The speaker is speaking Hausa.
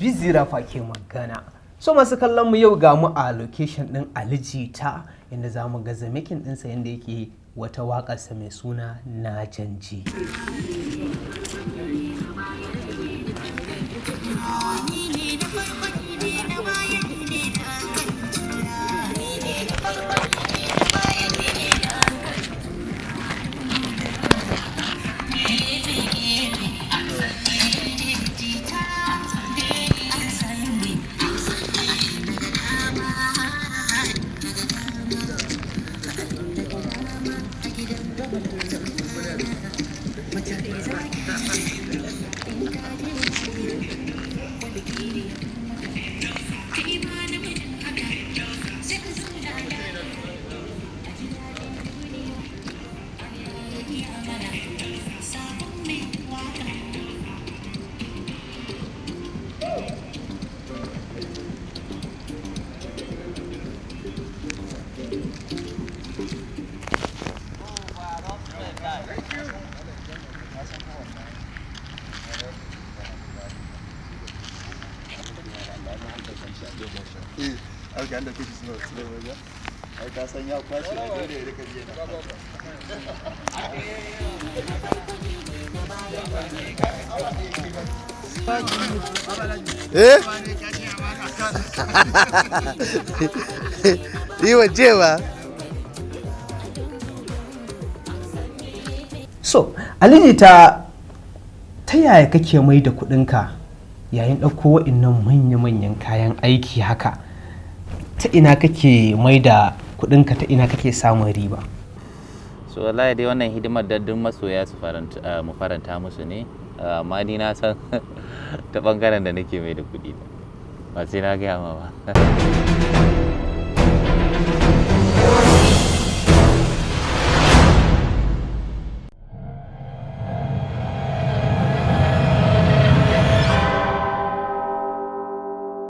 busy rafa ke magana. So masu kallon mu yau ga mu a location din Alijita inda za mu ga making ɗinsa yadda yake wata waƙarsa mai suna na janji. So, Alijita, ta yaya kake mai da kuɗinka yayin ɗauko waɗannan manya-manyan kayan aiki haka? Ta ina kake mai da kuɗinka, ta ina kake samun riba? So wallahi dai wannan hidimar da duk masoya su mu faranta musu ne, amma ni na san ta ɓangaren da nake mai da kuɗi ba sai na gaya ma ba.